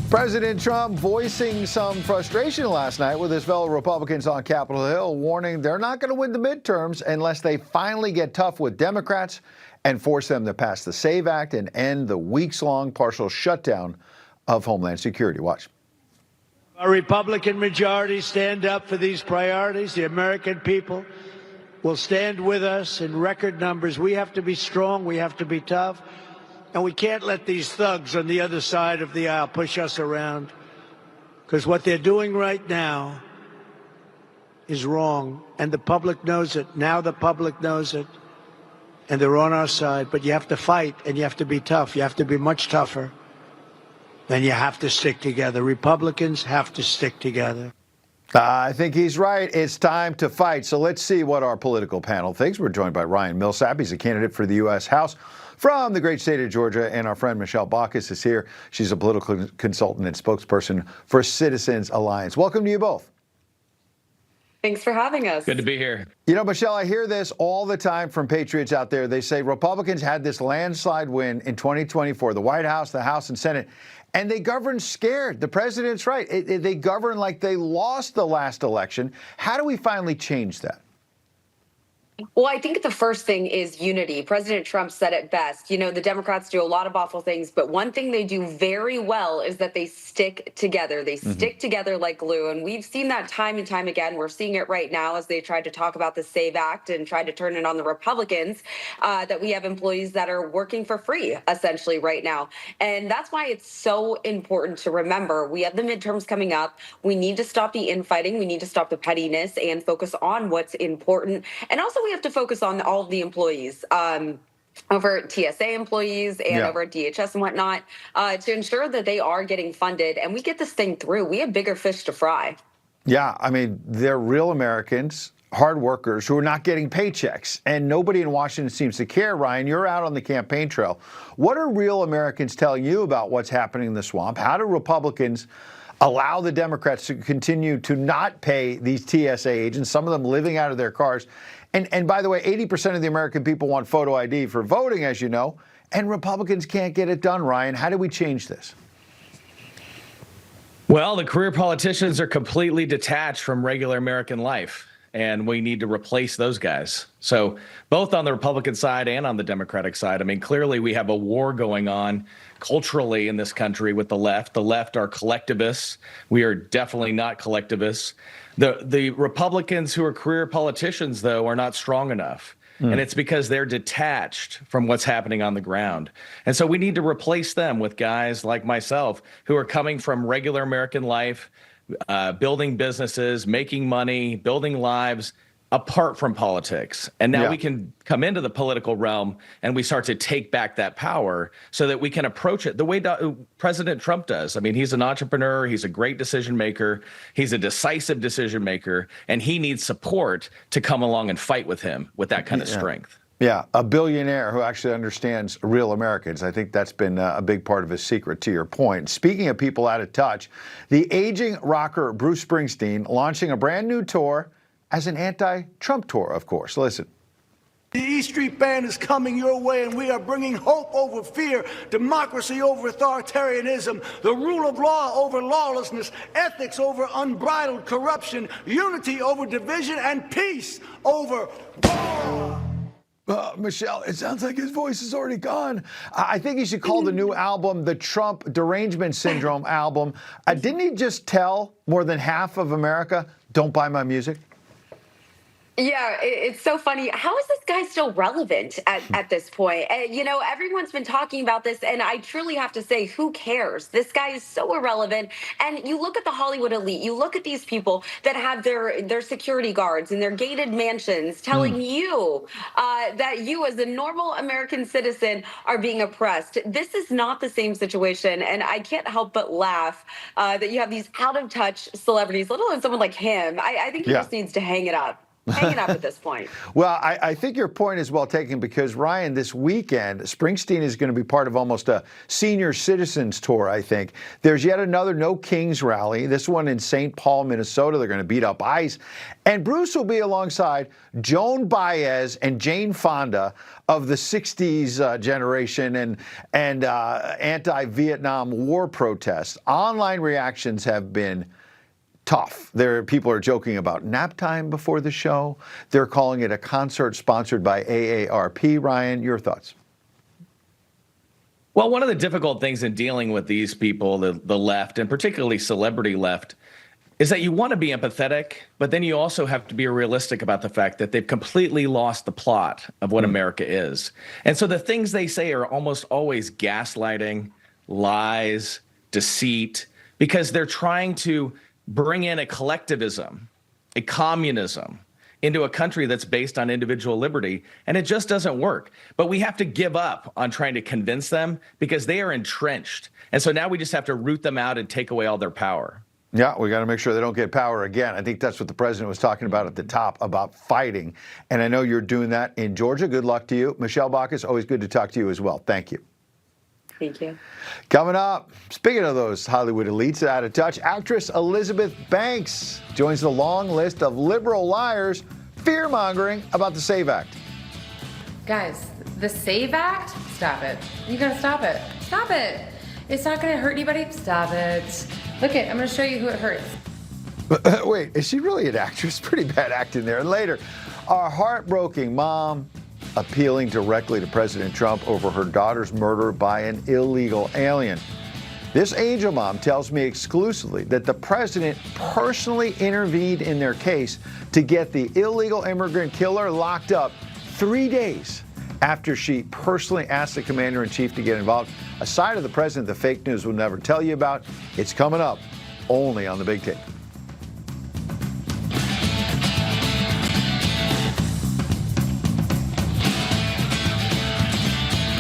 President Trump voicing some frustration last night with his fellow Republicans on Capitol Hill, warning they're not going to win the midterms unless they finally get tough with Democrats and force them to pass the SAVE Act and end the weeks-long partial shutdown of Homeland Security. Watch. Our Republican majority stand up for these priorities. The American people will stand with us in record numbers. We have to be strong. We have to be tough. And we can't let these thugs on the other side of the aisle push us around, because what they're doing right now is wrong. And the public knows it. Now the public knows it. And they're on our side. But you have to fight, and you have to be tough. You have to be much tougher. And you have to stick together. Republicans have to stick together. I think he's right. It's time to fight. So let's see what our political panel thinks. We're joined by RyanMillsap. He's a candidate for the U.S. House from the great state of Georgia. And our friend Michelle Baucus is here. She's a political consultant and spokesperson for Citizens Alliance. Welcome to you both. Thanks for having us. Good to be here. You know, Michelle, I hear this all the time from patriots out there. They say Republicans had this landslide win in 2024, the White House, the House, and Senate, and they govern scared. The president's right. They govern like they lost the last election. How do we finally change that? Well, I think the first thing is unity. President Trump said it best. You know, the Democrats do a lot of awful things, but one thing they do very well is that they stick together. They stick together like glue. And we've seen that time and time again. We're seeing it right now as they tried to talk about the SAVE Act and tried to turn it on the Republicans, that we have employees that are working for free, essentially, right now. And that's why it's so important to remember we have the midterms coming up. We need to stop the infighting. We need to stop the pettiness and focus on what's important. And also, we have to focus on all of the employees, over TSA employees and over DHS and whatnot, to ensure that they are getting funded and we get this thing through. We have bigger fish to fry. Yeah, I mean, they're real Americans, hard workers who are not getting paychecks, and nobody in Washington seems to care. Ryan, you're out on the campaign trail. What are real Americans telling you about what's happening in the swamp? How do Republicans allow the Democrats to continue to not pay these TSA agents, some of them living out of their cars? And by the way, 80% of the American people want photo ID for voting, as you know, and Republicans can't get it done, Ryan. How do we change this? Well, the career politicians are completely detached from regular American life, and we need to replace those guys. So both on the Republican side and on the Democratic side, I mean, clearly we have a war going on culturally in this country with the left. The left are collectivists. We are definitely not collectivists. The Republicans who are career politicians, though, are not strong enough. And it's because they're detached from what's happening on the ground. And so we need to replace them with guys like myself who are coming from regular American life, building businesses, making money, building lives apart from politics. And now we can come into the political realm and we start to take back that power so that we can approach it the way President Trump does. I mean, he's an entrepreneur. He's a great decision maker. He's a decisive decision maker, and he needs support to come along and fight with him with that kind of strength. Yeah, a billionaire who actually understands real Americans. I think that's been a big part of his secret, to your point. Speaking of people out of touch, the aging rocker Bruce Springsteen launching a brand new tour as an anti-Trump tour, of course. Listen. The E Street Band is coming your way, and we are bringing hope over fear, democracy over authoritarianism, the rule of law over lawlessness, ethics over unbridled corruption, unity over division, and peace over war. Michelle, it sounds like his voice is already gone. I think he should call the new album the Trump Derangement Syndrome album. Didn't he just tell more than half of America, don't buy my music? Yeah, it's so funny. How is this guy still relevant at this point? You know, everyone's been talking about this, and I truly have to say, who cares? This guy is so irrelevant. And you look at the Hollywood elite, you look at these people that have their security guards and their gated mansions telling you that you as a normal American citizen are being oppressed. This is not the same situation, and I can't help but laugh that you have these out-of-touch celebrities, let alone someone like him. I think he just needs to hang it up. hanging up at this point. Well, I think your point is well taken because, Ryan, this weekend, Springsteen is going to be part of almost a senior citizens tour, I think. There's yet another No Kings rally, this one in St. Paul, Minnesota. They're going to beat up ICE. And Bruce will be alongside Joan Baez and Jane Fonda of the 60s generation and anti-Vietnam War protests. Online reactions have been tough. People are joking about nap time before the show. They're calling it a concert sponsored by AARP. Ryan, your thoughts? Well, one of the difficult things in dealing with these people, the left, and particularly celebrity left, is that you want to be empathetic, but then you also have to be realistic about the fact that they've completely lost the plot of what America is. And so the things they say are almost always gaslighting, lies, deceit, because they're trying to bring in a collectivism, a communism into a country that's based on individual liberty, and it just doesn't work. But we have to give up on trying to convince them because they are entrenched. And so now we just have to root them out and take away all their power. Yeah, we got to make sure they don't get power again. I think that's what the president was talking about at the top, about fighting. And I know you're doing that in Georgia. Good luck to you. Michelle Baucus, always good to talk to you as well. Thank you. Thank you. Coming up, speaking of those Hollywood elites out of touch, actress Elizabeth Banks joins the long list of liberal liars fear-mongering about the SAVE Act. Guys, the SAVE Act? Stop it. You gotta stop it. Stop it. It's not gonna hurt anybody. Stop it. Look it, I'm gonna show you who it hurts. Wait, is she really an actress? Pretty bad acting there. And later, our heartbroken mom appealing directly to President Trump over her daughter's murder by an illegal alien. This angel mom tells me exclusively that the president personally intervened in their case to get the illegal immigrant killer locked up 3 days after she personally asked the commander-in-chief to get involved. A side of the president the fake news will never tell you about. It's coming up only on The Big Take.